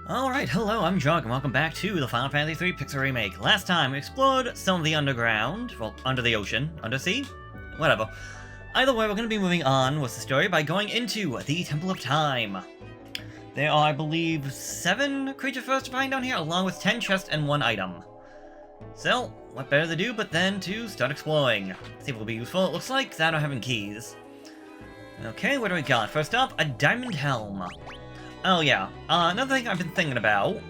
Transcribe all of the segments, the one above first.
Alright, hello, I'm Jog, and welcome back to the Final Fantasy III Pixel Remake. Last time, we explored some of the underground, well, under the ocean, undersea? Whatever. Either way, we're going to be moving on with the story by going into the Temple of Time. There are, I believe, 7 creatures for us to find down here, along with 10 chests and 1 item. So, what better to do but then to start exploring. See if it will be useful. It looks like that or having keys. Okay, what do we got? First up, a diamond helm. Oh yeah, another thing I've been thinking about.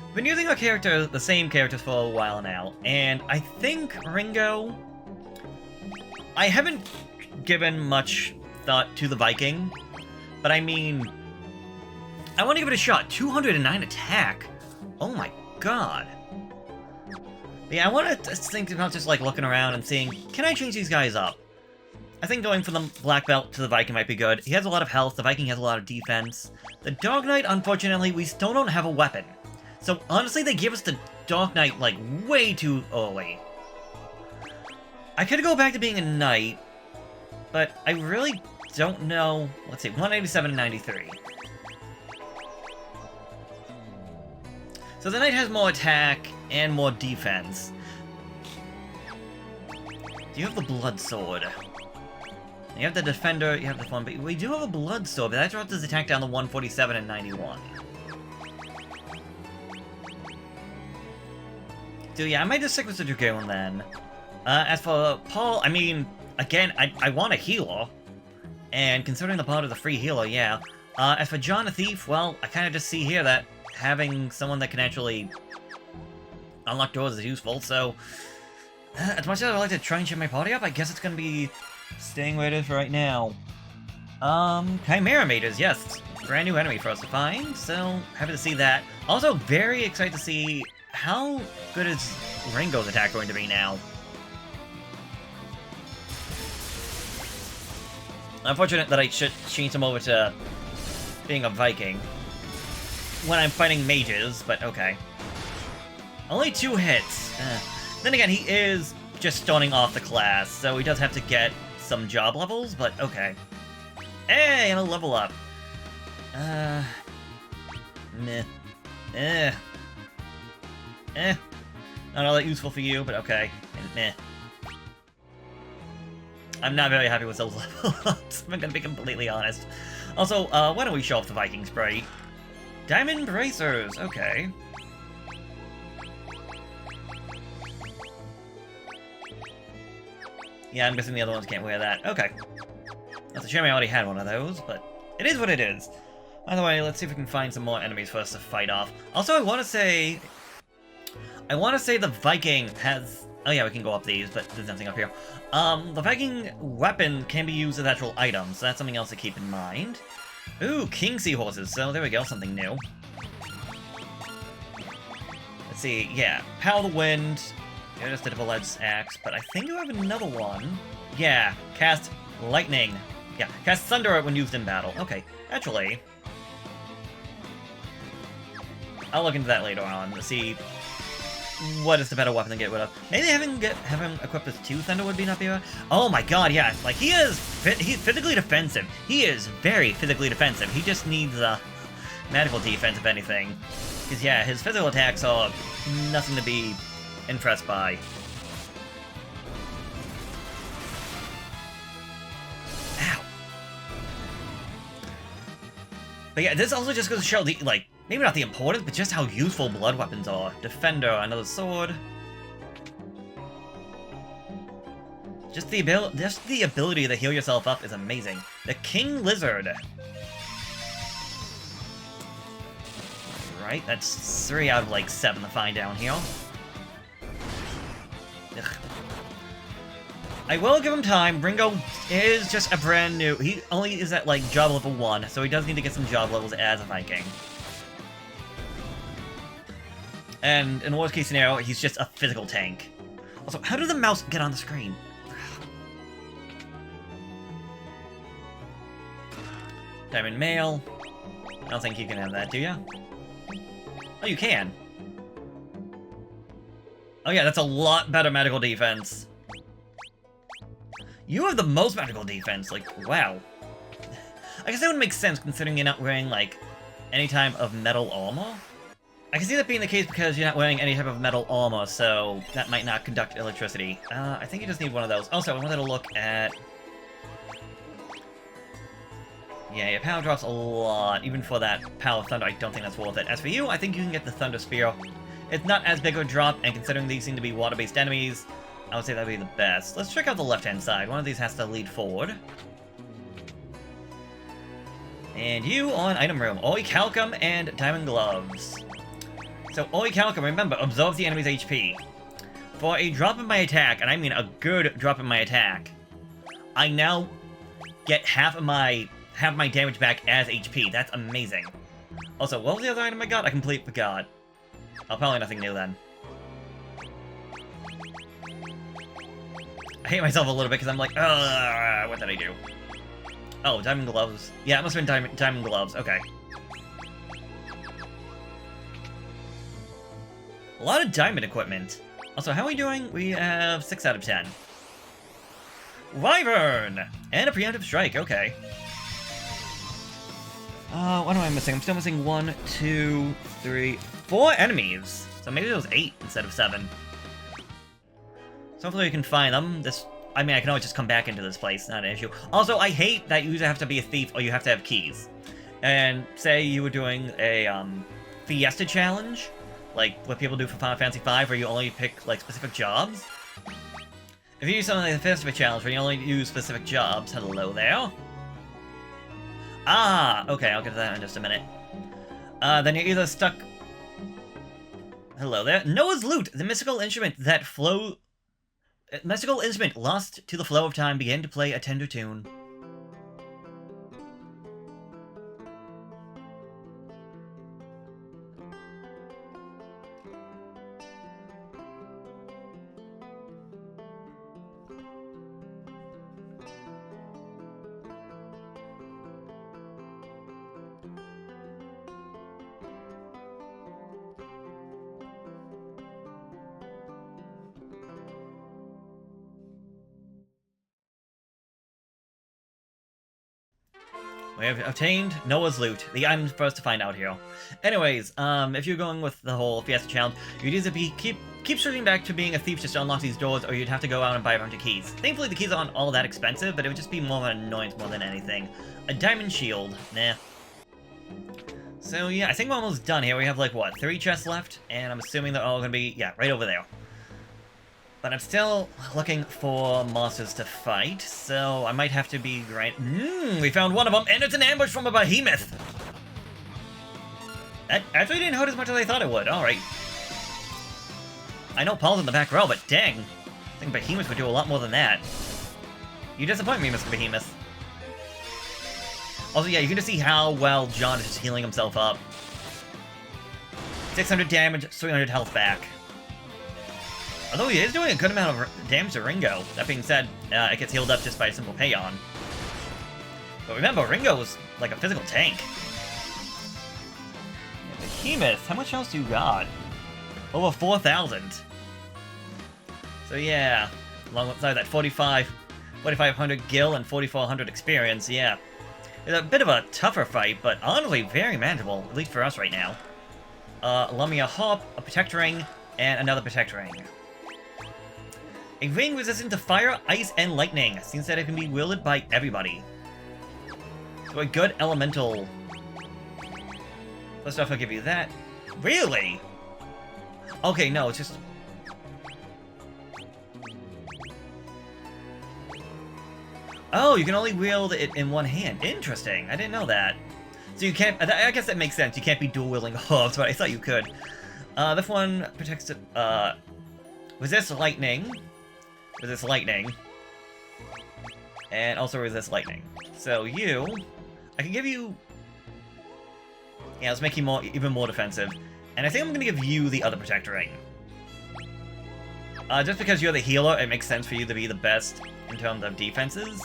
I've been using the same characters for a while now, and I think Ringo... I haven't given much thought to the Viking, but I mean... I want to give it a shot. 209 attack! Oh my god. Yeah, I want to think about just like looking around and seeing, can I change these guys up? I think going from the Black Belt to the Viking might be good. He has a lot of health, the Viking has a lot of defense. The Dog Knight, unfortunately, we still don't have a weapon. So, honestly, they give us the Dog Knight, like, way too early. I could go back to being a Knight, but I really don't know... Let's see, 187 and 93. So the Knight has more attack and more defense. Do you have the Blood Sword? You have the Defender, you have the one, but we do have a Blood Sword, but that drops his attack down to 147 and 91. So yeah, I might just stick with the Dragoon then. As for Paul, I mean, again, I want a healer. And considering the part of the free healer, yeah. As for John the Thief, well, I kind of just see here that having someone that can actually unlock doors is useful, so... as much as I'd like to try and cheer my party up, I guess it's gonna be... staying where it is right now. Chimera Mages, yes. Brand new enemy for us to find, so happy to see that. Also, very excited to see how good is Ringo's attack going to be now. Unfortunate that I should change him over to being a Viking when I'm fighting mages, but okay. Only 2 hits. Then again, he is just starting off the class, so he does have to get some job levels, but okay. Hey, and a level up. Meh. Not all that useful for you, but okay. And meh. I'm not very happy with those level ups, I'm gonna be completely honest. Also, why don't we show off the Viking sprite? Diamond Bracers, okay. Yeah, I'm guessing the other ones can't wear that. Okay. That's a shame I already had one of those, but it is what it is. By the way, let's see if we can find some more enemies for us to fight off. Also, I want to say the Viking has... Oh yeah, we can go up these, but there's nothing up here. The Viking weapon can be used as actual items, so that's something else to keep in mind. Ooh, King Seahorses, so there we go, something new. Let's see, yeah, Power of the Wind... Yeah, just a double-edged axe, but I think you have another one. Yeah, cast lightning. Yeah, cast thunder when used in battle. Okay, actually, I'll look into that later on to see what is the better weapon to get rid of. Maybe have him equipped with 2 thunder would be not better. Oh my god, yeah, like he's physically defensive. He is very physically defensive. He just needs medical defense, if anything. Because yeah, his physical attacks are nothing to be impressed by. Ow. But yeah, this also just goes to show the, like, maybe not the importance, but just how useful blood weapons are. Defender, another sword. Just the ability to heal yourself up is amazing. The King Lizard. Right, that's 3 out of like 7 to find down here. Ugh. I will give him time. Ringo is just a brand new... He only is at, like, job level 1, so he does need to get some job levels as a Viking. And in the worst case scenario, he's just a physical tank. Also, how did the mouse get on the screen? Diamond Mail. I don't think you can have that, do ya? Oh, you can. Oh yeah, that's a lot better medical defense. You have the most medical defense, like, wow. I guess that would make sense considering you're not wearing, like, any type of metal armor? I can see that being the case because you're not wearing any type of metal armor, so that might not conduct electricity. I think you just need one of those. Also, I wanted to look at... Yeah, your power drops a lot. Even for that Power of Thunder, I don't think that's worth it. As for you, I think you can get the Thunder Spear. It's not as big of a drop, and considering these seem to be water-based enemies, I would say that would be the best. Let's check out the left-hand side. One of these has to lead forward. And you on Item Room. Orichalcum and Diamond Gloves. So, Orichalcum, remember, absorbs the enemy's HP. For a drop in my attack, and I mean a good drop in my attack, I now get half my damage back as HP. That's amazing. Also, what was the other item I got? I completely forgot. Oh, probably nothing new then. I hate myself a little bit because I'm like, what did I do? Oh, Diamond Gloves. Yeah, it must have been Diamond Gloves. Okay. A lot of diamond equipment. Also, how are we doing? We have 6 out of 10. Wyvern! And a preemptive strike, okay. What am I missing? I'm still missing 1, 2, 3, 4 enemies. So maybe it was 8 instead of 7. So hopefully we can find them. I mean, I can always just come back into this place, not an issue. Also, I hate that you either have to be a thief or you have to have keys. And say you were doing a, Fiesta challenge, like what people do for Final Fantasy V, where you only pick, like, specific jobs. If you do something like the Fiesta challenge, where you only use specific jobs, hello there. Ah, okay, I'll get to that in just a minute. Then you're either stuck... Hello there. Noah's Lute, the mystical instrument that mystical instrument lost to the flow of time, began to play a tender tune. We have obtained Noah's Lute, the item for us to find out here. Anyways, if you're going with the whole Fiesta challenge, you'd either keep switching back to being a thief just to unlock these doors, or you'd have to go out and buy a bunch of keys. Thankfully, the keys aren't all that expensive, but it would just be more of an annoyance more than anything. A diamond shield, nah. So yeah, I think we're almost done here. We have like, what, 3 chests left? And I'm assuming they're all gonna be, yeah, right over there. But I'm still looking for monsters to fight, so I might have to be right... we found one of them, and it's an ambush from a behemoth! That actually didn't hurt as much as I thought it would, alright. I know Paul's in the back row, but dang. I think behemoth would do a lot more than that. You disappoint me, Mr. Behemoth. Also, yeah, you can just see how well John is just healing himself up. 600 damage, 300 health back. Although he is doing a good amount of damage to Ringo. That being said, it gets healed up just by a simple pay-on. But remember, Ringo is like a physical tank. Yeah, Behemoth, how much else do you got? Over 4,000. So yeah, alongside that 4,500 gil and 4,400 experience, yeah. It's a bit of a tougher fight, but honestly very manageable, at least for us right now. Lumia Hop, a Protect Ring, and another Protect Ring. A ring resistant to fire, ice, and lightning. Seems that it can be wielded by everybody. So a good elemental. First off, I'll give you that. Really? Okay, no, it's just... Oh, you can only wield it in one hand. Interesting. I didn't know that. So you can't... I guess that makes sense. You can't be dual-wielding hooves, but I thought you could. This one protects... Resist lightning. Resist lightning. And also resist lightning. So you... I can give you... Yeah, let's make you even more defensive. And I think I'm gonna give you the other Protector Ring. Just because you're the healer, it makes sense for you to be the best in terms of defenses.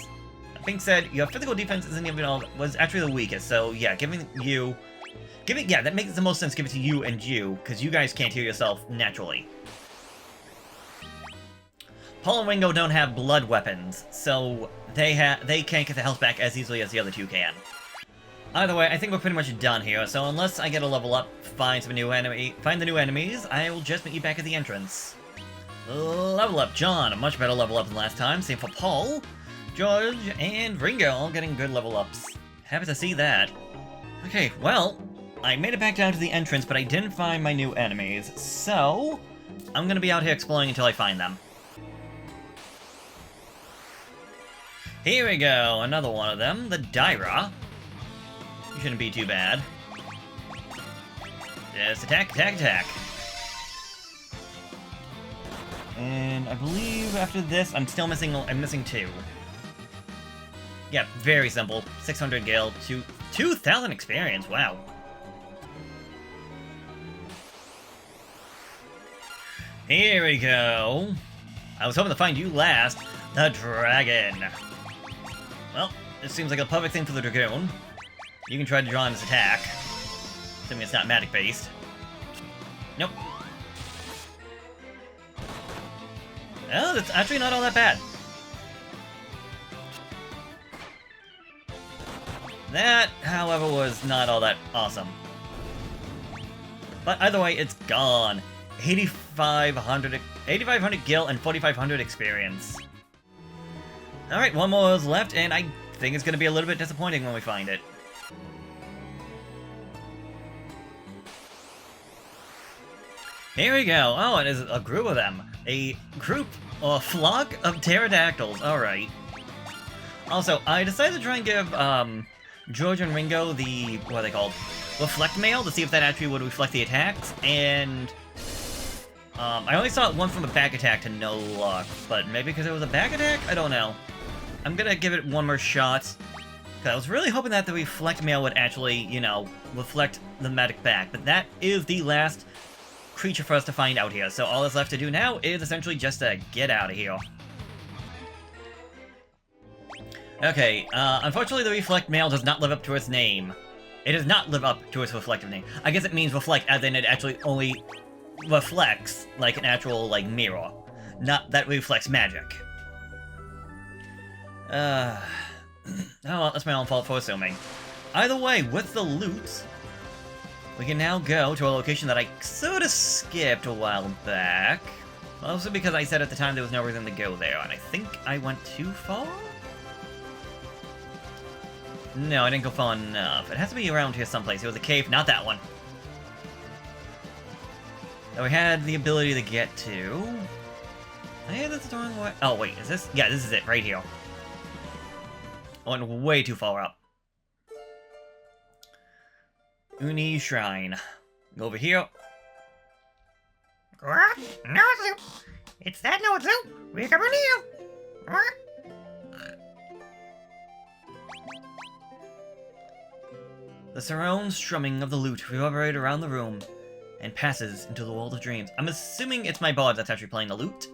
That being said, your physical defense isn't even all... was actually the weakest, so yeah, giving you... yeah, that makes the most sense, give it to you and you, because you guys can't heal yourself naturally. Paul and Ringo don't have blood weapons, so they can't get the health back as easily as the other two can. Either way, I think we're pretty much done here, so unless I get a level up, find the new enemies, I will just meet you back at the entrance. Level up, John, a much better level up than last time. Same for Paul, George, and Ringo, all getting good level ups. Happy to see that. Okay, well, I made it back down to the entrance, but I didn't find my new enemies, so I'm gonna be out here exploring until I find them. Here we go, another one of them, the Dyra. Shouldn't be too bad. Just attack, attack, attack. And I believe after this, I'm missing 2. Yeah, very simple. 600 gil, 2,000 experience, wow. Here we go. I was hoping to find you last, the dragon. Well, it seems like a perfect thing for the dragoon. You can try to draw on his attack. Assuming it's not magic-based. Nope. Oh, that's actually not all that bad. That, however, was not all that awesome. But either way, it's gone. 8,500 gil and 4,500 experience. Alright, one more is left, and I think it's going to be a little bit disappointing when we find it. Here we go. Oh, it is a group of them. A flock of pterodactyls. Alright. Also, I decided to try and give, George and Ringo the, what are they called? Reflect mail to see if that actually would reflect the attacks, and, I only saw it one from a back attack to no luck, but maybe because it was a back attack? I don't know. I'm gonna give it one more shot, because I was really hoping that the reflect mail would actually, you know, reflect the magic back, but that is the last creature for us to find out here, so all that's left to do now is essentially just to get out of here. Okay, unfortunately the reflect mail does not live up to its name. It does not live up to its reflective name. I guess it means reflect as in it actually only reflects like an actual, like, mirror. Not that reflects magic. Oh well, that's my own fault for assuming. Either way, with the loot, we can now go to a location that I sort of skipped a while back. Mostly because I said at the time there was no reason to go there, and I think I went too far? No, I didn't go far enough. It has to be around here someplace. It was a cave, not that one. That we had the ability to get to. Hey, that's the wrong way. Oh, wait, is this? Yeah, this is it, right here. I went way too far up. Uni Shrine. Go over here. Nozu! It's that Nozu! We're coming here! The surround strumming of the lute reverberates around the room and passes into the world of dreams. I'm assuming it's my bard that's actually playing the lute.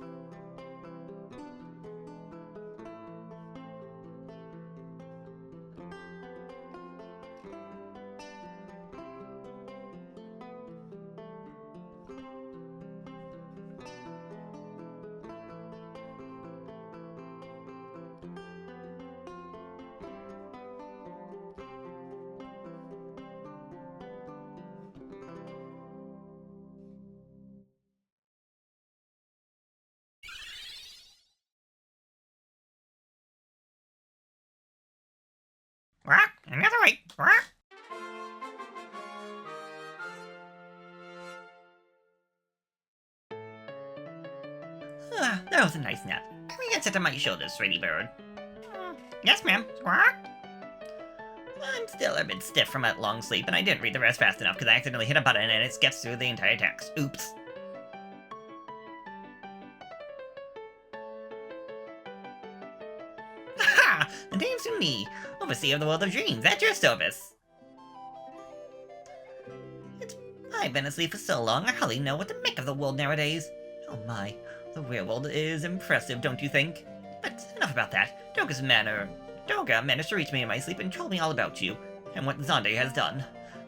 Another way! That was a nice nap. We can sit on my shoulders, sweetie bird. Yes, ma'am. I'm still a bit stiff from that long sleep, and I didn't read the rest fast enough because I accidentally hit a button and it skips through the entire text. Oops. Ha! The name's me, overseer of the world of dreams, at your service. I've been asleep for so long, I hardly know what to make of the world nowadays. Oh my, the real world is impressive, don't you think? But enough about that. Doga managed to reach me in my sleep and told me all about you, and what Zonde has done.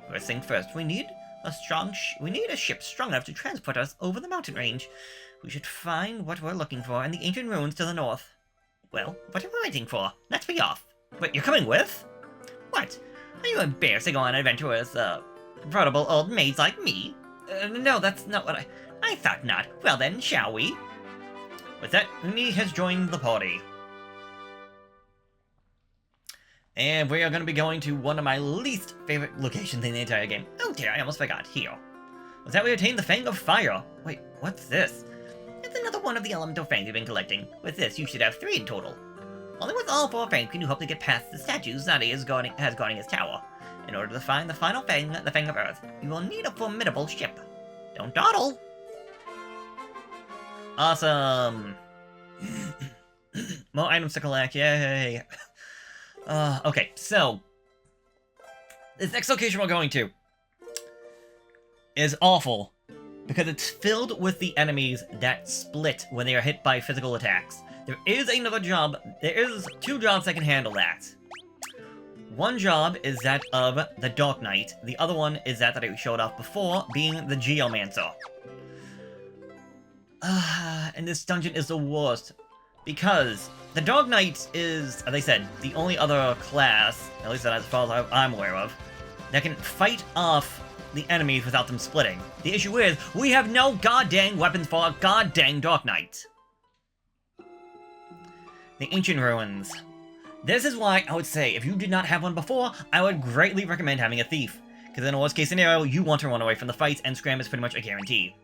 First thing first, we need a ship strong enough to transport us over the mountain range. We should find what we're looking for in the ancient ruins to the north. Well, what are we waiting for? Let's be off. But you're coming with? What? Are you embarrassed to go on an adventure with, vulnerable old maids like me? No, that's not what I thought not. Well then, shall we? With that, Uni has joined the party. And we are going to be going to one of my least favorite locations in the entire game. Oh dear, I almost forgot. Here. With that, we obtained the Fang of Fire. Wait, what's this? It's another one of the elemental fangs you've been collecting. With this, you should have 3 in total. Only with all 4 fangs can you hope to get past the statues Zadi has guarding his tower. In order to find the final fang, the Fang of Earth, you will need a formidable ship. Don't dawdle! Awesome! More items to collect, yay! Okay, so... this next location we're going to is awful, because it's filled with the enemies that split when they are hit by physical attacks. There is 2 jobs that can handle that. One job is that of the Dark Knight, the other one is that I showed off before, being the Geomancer. And this dungeon is the worst, because the Dark Knight is, as I said, the only other class, at least as far as I'm aware of, that can fight off the enemies without them splitting. The issue is, we have no goddamn weapons for a goddamn Dark Knight. The Ancient Ruins. This is why I would say, if you did not have one before, I would greatly recommend having a Thief. Because in a worst case scenario, you want to run away from the fights, and scram is pretty much a guarantee.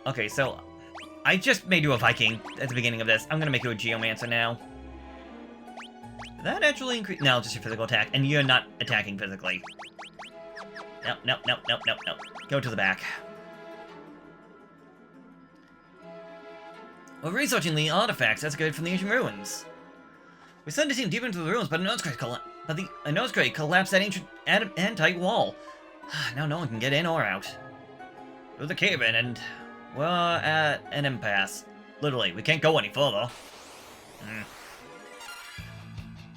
Okay, so I just made you a Viking at the beginning of this. I'm gonna make you a Geomancer now. Did that actually increase? No, just your physical attack, and you're not attacking physically. Nope. Go to the back. We're researching the artifacts excavated from the ancient ruins. We sent a team deeper into the ruins, but an earthquake collapsed that ancient tight wall. Now no one can get in or out. It was a cave-in, and we're at an impasse. Literally, we can't go any further.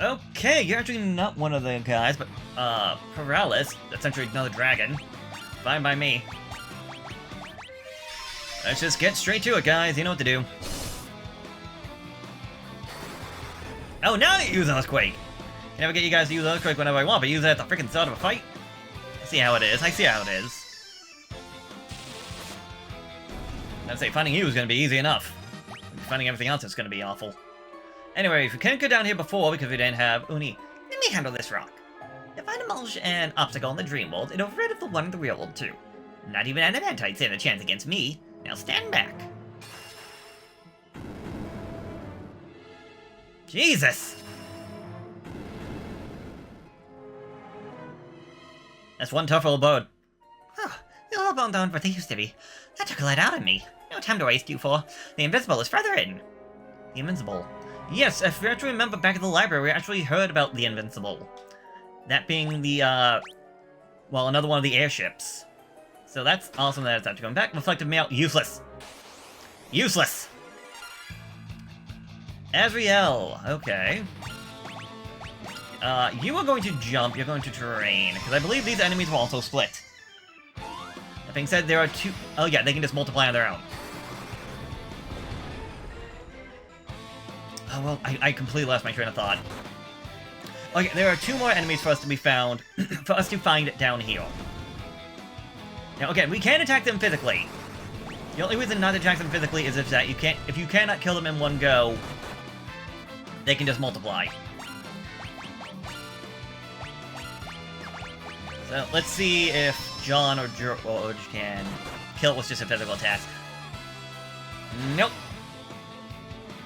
Okay, you're actually not one of the guys, but, Paralis, essentially another dragon. Fine by me. Let's just get straight to it, guys. You know what to do. Oh, now you use Earthquake! Can never get you guys to use Earthquake whenever I want, but use it at the freaking start of a fight? I see how it is. I'd say finding you is going to be easy enough. Finding everything else is going to be awful. Anyway, if we can't go down here before because we didn't have Uni, Let me handle this rock. If I demolish an obstacle in the dream world, it'll rid of the one in the real world too. Not even Adamantites stand a chance against me. Now stand back. Jesus! That's one tough old bird. Oh, you're all blown down where they used to be. That took a lot out of me. No time to waste you for. The Invincible is further in. The Invincible. Yes, if you actually remember back at the library, we actually heard about the Invincible. That being the, well, another one of the airships. So that's awesome that it's actually going back. Reflective Mail, useless. Useless! Azriel, okay. You are going to jump, you're going to terrain, because I believe these enemies will also split. That being said, there are 2... Oh yeah, they can just multiply on their own. Oh well, I completely lost my train of thought. Okay, there are 2 more enemies for us to be found, for us to find down here. Now again, we can attack them physically. The only reason not to attack them physically is if you cannot kill them in one go, they can just multiply. So let's see if John or George can kill it with just a physical attack. Nope.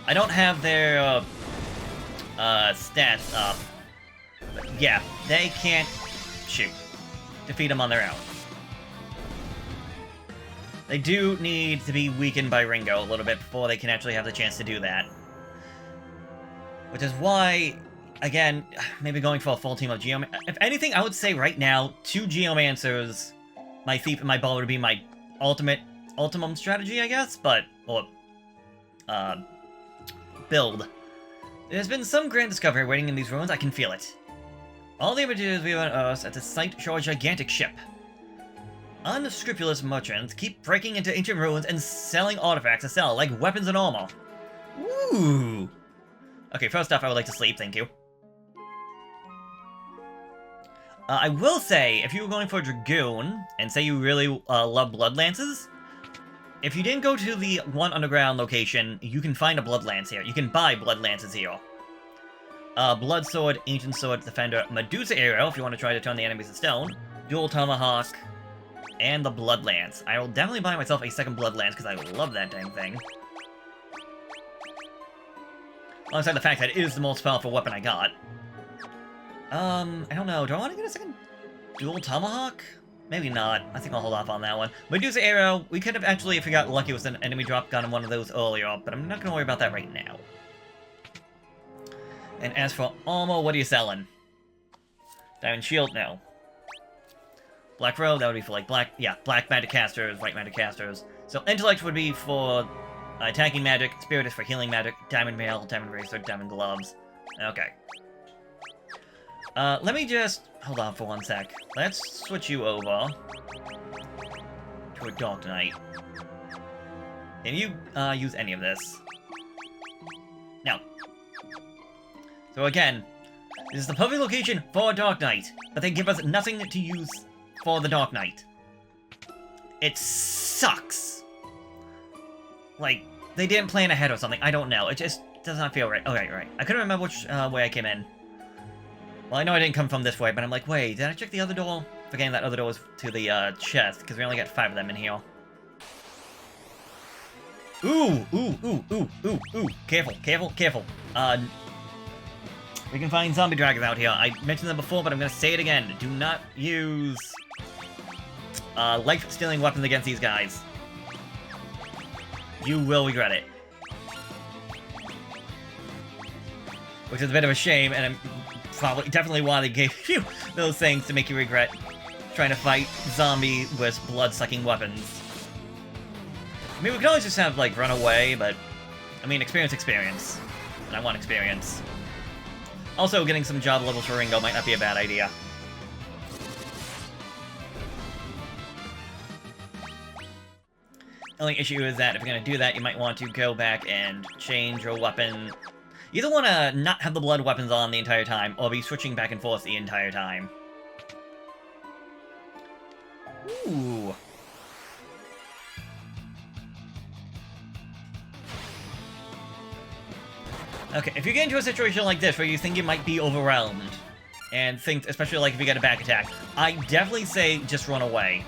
I don't have their stats up. But yeah, they can't defeat them on their own. They do need to be weakened by Ringo a little bit before they can actually have the chance to do that. Which is why, again, maybe going for a full team of Geomancers. If anything, I would say right now, 2 Geomancers, my Thief and my Ball would be my ultimum strategy, I guess, but, or, build. There's been some grand discovery waiting in these ruins, I can feel it. All the images we have on Earth at the site show a gigantic ship. Unscrupulous merchants keep breaking into ancient ruins and selling artifacts to sell, like weapons and armor. Ooh! Okay, first off, I would like to sleep, thank you. I will say, if you were going for a Dragoon, and say you really love Blood Lances, if you didn't go to the one underground location, you can find a Blood Lance here. You can buy Blood Lances here. Blood Sword, Ancient Sword, Defender, Medusa Arrow, if you want to try to turn the enemies to stone, Dual Tomahawk, and the Blood Lance. I will definitely buy myself a second Blood Lance, because I love that dang thing. Alongside the fact that it is the most powerful weapon I got. I don't know. Do I want to get a second Dual Tomahawk? Maybe not. I think I'll hold off on that one. Medusa Arrow, we could have actually, if we got lucky with an enemy drop, gotten one of those earlier, but I'm not going to worry about that right now. And as for armor, what are you selling? Diamond Shield? No. Black Robe, that would be for like black magic casters, white magic casters. So Intellect would be for attacking magic, Spirit is for healing magic, Diamond Mail, Diamond Razor, Diamond Gloves. Okay. Let me just... Hold on for one sec. Let's switch you over to a Dark Knight. Can you, use any of this? No. So again, this is the perfect location for a Dark Knight, but they give us nothing to use for the Dark Knight. It sucks. Like, they didn't plan ahead or something. I don't know. It just does not feel right. Okay, right. I couldn't remember which way I came in. Well, I know I didn't come from this way, but I'm like, wait, did I check the other door? Forgetting that other door was to the chest, because we only got 5 of them in here. Ooh, ooh, ooh, ooh, ooh, ooh. Careful, careful, careful. We can find zombie dragons out here. I mentioned them before, but I'm going to say it again. Do not use life-stealing weapons against these guys. You will regret it. Which is a bit of a shame, and definitely why they gave you those things to make you regret trying to fight zombie with blood-sucking weapons. I mean, we could always just have, like, run away, but, I mean, experience. And I want experience. Also, getting some job levels for Ringo might not be a bad idea. The only issue is that if you're going to do that, you might want to go back and change your weapon. You either want to not have the blood weapons on the entire time, or be switching back and forth the entire time. Ooh. Okay, if you get into a situation like this where you think you might be overwhelmed, and think, especially like if you get a back attack, I definitely say just run away.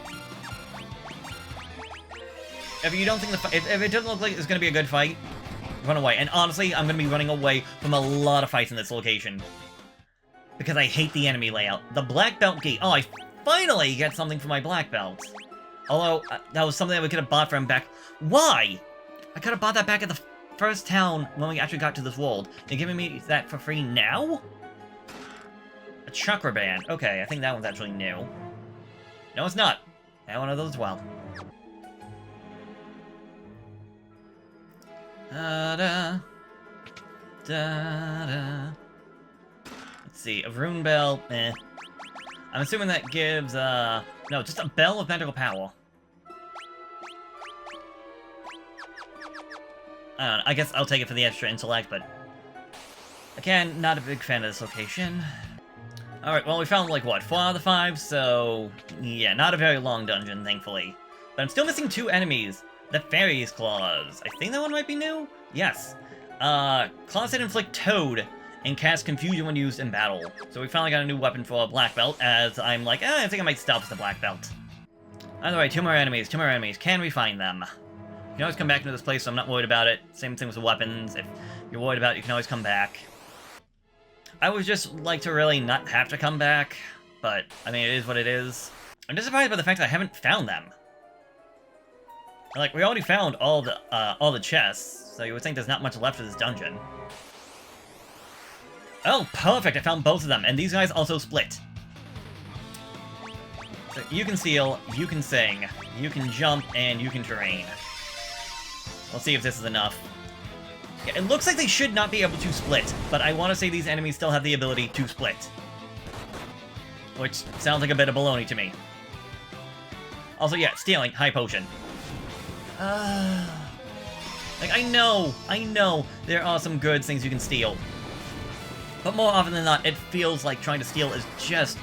If you don't think if it doesn't look like it's going to be a good fight, run away. And honestly, I'm going to be running away from a lot of fights in this location. Because I hate the enemy layout. The black belt gate. Oh, I finally get something for my black belt. Although, that was something that we could have bought from back... Why? I could have bought that back at the first town when we actually got to this world. They're giving me that for free now? A chakra band. Okay, I think that one's actually new. No, it's not. I have one of those as well. Da-da. Da-da. Let's see, a rune bell, eh. I'm assuming that gives, no, just a bell of magical power. I don't know, I guess I'll take it for the extra intellect, but... Again, not a big fan of this location. Alright, well, we found, like, what, 4 out of the 5, so... Yeah, not a very long dungeon, thankfully. But I'm still missing 2 enemies. The Fairy's Claws. I think that one might be new? Yes. Claws that inflict Toad and cast confusion when used in battle. So we finally got a new weapon for a black belt, as I'm like, I think I might stop with the black belt. Either way, 2 more enemies, 2 more enemies. Can we find them? You can always come back into this place, so I'm not worried about it. Same thing with the weapons. If you're worried about it, you can always come back. I would just like to really not have to come back, but, I mean, it is what it is. I'm just surprised by the fact that I haven't found them. Like, we already found all the chests, so you would think there's not much left of this dungeon. Oh, perfect! I found both of them, and these guys also split. So you can steal, you can sing, you can jump, and you can terrain. We'll see if this is enough. Yeah, it looks like they should not be able to split, but I want to say these enemies still have the ability to split. Which sounds like a bit of baloney to me. Also, yeah, stealing, high potion. Like, I know, there are some good things you can steal. But more often than not, it feels like trying to steal is just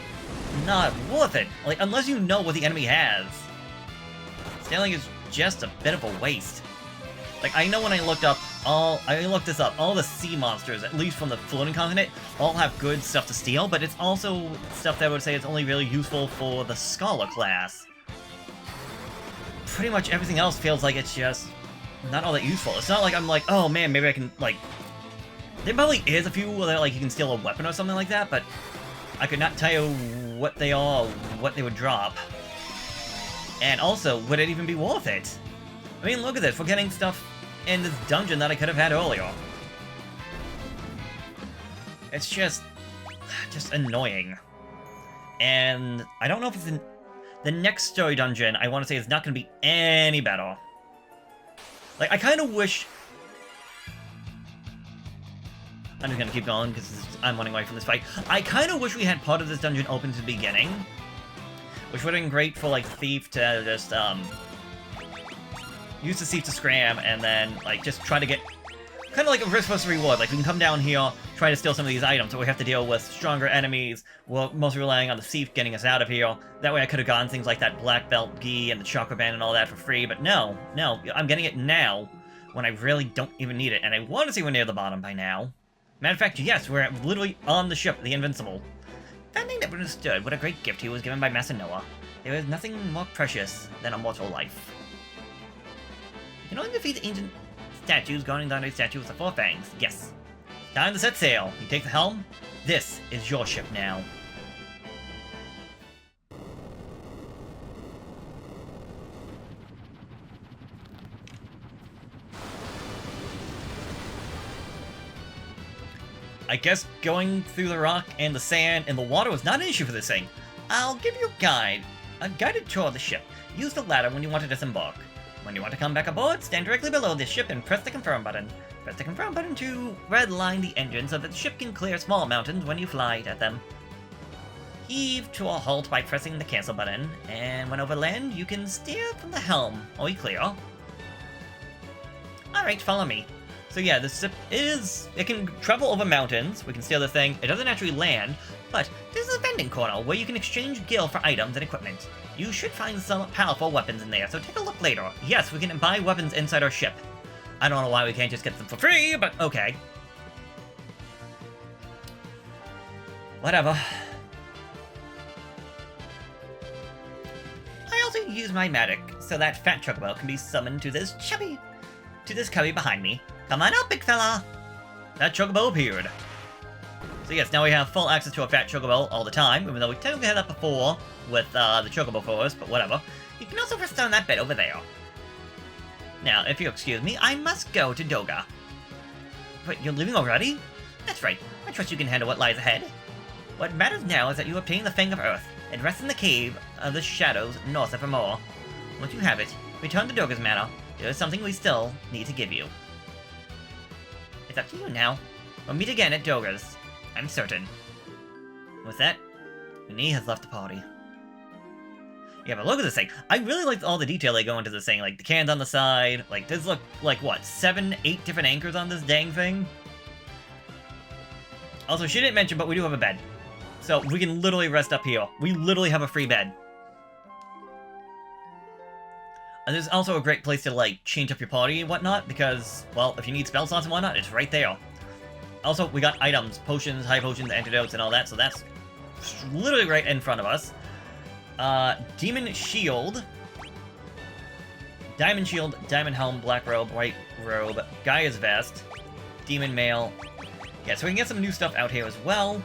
not worth it. Like, unless you know what the enemy has. Scaling is just a bit of a waste. Like, I know when I looked this up, all the sea monsters, at least from the floating continent, all have good stuff to steal, but it's also stuff that I would say is only really useful for the Scholar class. Pretty much everything else feels like it's just not all that useful. It's not like I'm like, oh man, maybe I can, like... There probably is a few where, like, you can steal a weapon or something like that, but I could not tell you what they are, what they would drop. And also, would it even be worth it? I mean, look at this, we're getting stuff in this dungeon that I could have had earlier. It's just annoying. And I don't know if it's in the next story dungeon, I want to say it's not going to be any better. Like, I kind of wish... I'm just going to keep going because I'm running away from this fight. I kind of wish we had part of this dungeon open to the beginning. Which would have been great for, like, Thief to just, use the Thief to scram and then, like, just try to get... Kind of like a risk versus reward. Like, we can come down here, try to steal some of these items, so we have to deal with stronger enemies. We're mostly relying on the Thief getting us out of here. That way I could have gotten things like that Black Belt Gi and the Chakra Band and all that for free, but no, I'm getting it now, when I really don't even need it, and I want to see we're near the bottom by now. Matter of fact, yes, we're literally on the ship, the Invincible. Fanning never understood what a great gift he was given by Master Noah. There is nothing more precious than a mortal life. You can only defeat the ancient statues guarding the statue with the four fangs. Yes. Time to set sail. You take the helm. This is your ship now. I guess going through the rock and the sand and the water was not an issue for this thing. I'll give you a guided tour of the ship. Use the ladder when you want to disembark. When you want to come back aboard, stand directly below this ship and press the confirm button. Press the confirm button to redline the engine so that the ship can clear small mountains when you fly at them. Heave to a halt by pressing the cancel button, and when over land, you can steer from the helm. Are we clear? Alright, follow me. So yeah, this ship it can travel over mountains, we can steal the thing, it doesn't actually land, but there's a vending corner where you can exchange gil for items and equipment. You should find some powerful weapons in there, so take a look later. Yes, we can buy weapons inside our ship. I don't know why we can't just get them for free, but okay. Whatever. I also use my magic, so that fat chocobo can be summoned to this cubby behind me. Come on up, big fella! That chocobo appeared. So yes, now we have full access to a fat chocobo all the time, even though we technically had that before with the chocobo force, but whatever. You can also rest on that bed over there. Now, if you'll excuse me, I must go to Doga. Wait, you're leaving already? That's right. I trust you can handle what lies ahead. What matters now is that you obtain the Fang of Earth and rest in the cave of the shadows north of Amor. Once you have it, return to Doga's Manor. There is something we still need to give you. It's up to you now. We'll meet again at Doga's, I'm certain. With that, Uni has left the party. Yeah, but look at this thing. I really like all the detail they go into this thing. Like, the cans on the side. Like, there's, like what, 7, 8 different anchors on this dang thing? Also, she didn't mention, but we do have a bed. So, we can literally rest up here. We literally have a free bed. And there's also a great place to, like, change up your party and whatnot, because, well, if you need spell slots and whatnot, it's right there. Also, we got items, potions, high potions, antidotes, and all that, so that's literally right in front of us. Demon Shield, Diamond Shield, Diamond Helm, Black Robe, White Robe, Gaia's Vest, Demon Mail. Yeah, so we can get some new stuff out here as well.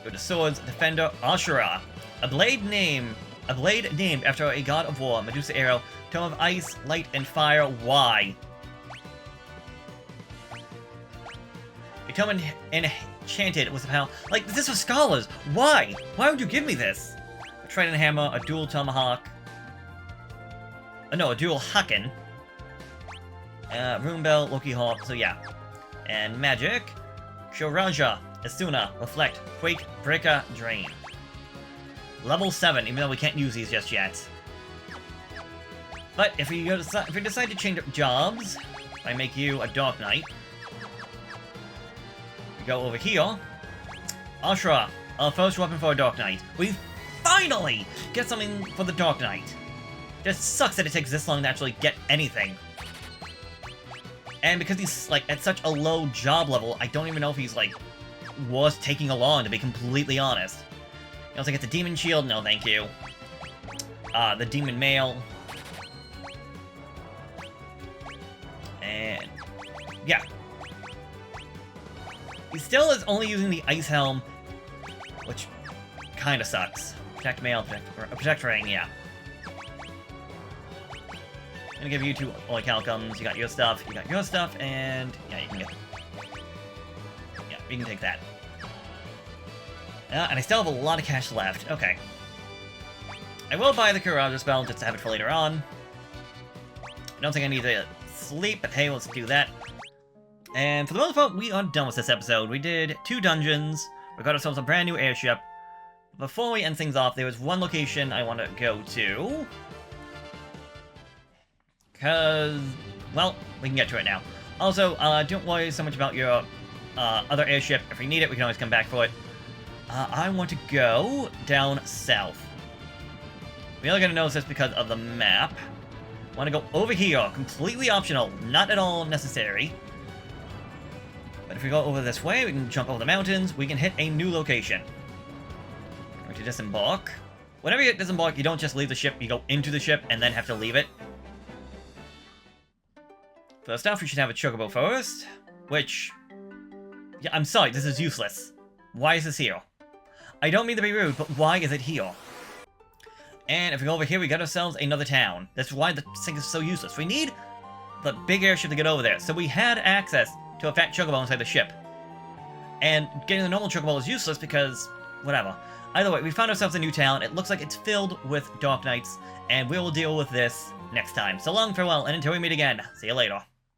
Go to Swords, Defender, Ashura, a blade named after a god of war, Medusa Arrow, Tome of Ice, Light, and Fire. Why? A tome enchanted with power. Like, this was scholars. Why? Why would you give me this? A trident hammer, a dual tomahawk. No, a dual hakken. Rune Bell, Loki Hawk, so yeah. And magic. Shoraja, Asuna, Reflect, Quake, Breaker, Drain. Level 7, even though we can't use these just yet. But if you decide to change up jobs, I make you a Dark Knight. You go over here. Ashura, Our first weapon for a Dark Knight. We finally get something for the Dark Knight. Just sucks that it takes this long to actually get anything. And because he's, like, at such a low job level, I don't even know if he's, like, worth taking along, to be completely honest. You also get the Demon Shield. No, thank you. The Demon Mail. And... yeah. He still is only using the Ice Helm, which kinda sucks. Protect Mail, Protect Ring, yeah. I'm gonna give you 2 Orichalcums. You got your stuff, and yeah, you can get... yeah, you can take that. And I still have a lot of cash left. Okay. I will buy the Kuraja spell just to have it for later on. I don't think I need to sleep, but hey, let's do that. And for the most part, we are done with this episode. We did 2 dungeons. We got ourselves a brand new airship. Before we end things off, there was one location I want to go to. Because, well, we can get to it now. Also, don't worry so much about your other airship. If we need it, we can always come back for it. I want to go down south. We're only going to notice this because of the map. I want to go over here. Completely optional. Not at all necessary. But if we go over this way, we can jump over the mountains. We can hit a new location. We're going to disembark. Whenever you disembark, you don't just leave the ship. You go into the ship and then have to leave it. First off, we should have a chocobo first. Which... yeah, I'm sorry. This is useless. Why is this here? I don't mean to be rude, but why is it here? And if we go over here, we got ourselves another town. That's why the thing is so useless. We need the big airship to get over there. So we had access to a fat chocobo inside the ship. And getting the normal chocobo is useless because... whatever. Either way, we found ourselves a new town. It looks like it's filled with Dark Knights. And we will deal with this next time. So long, farewell, and until we meet again, see you later.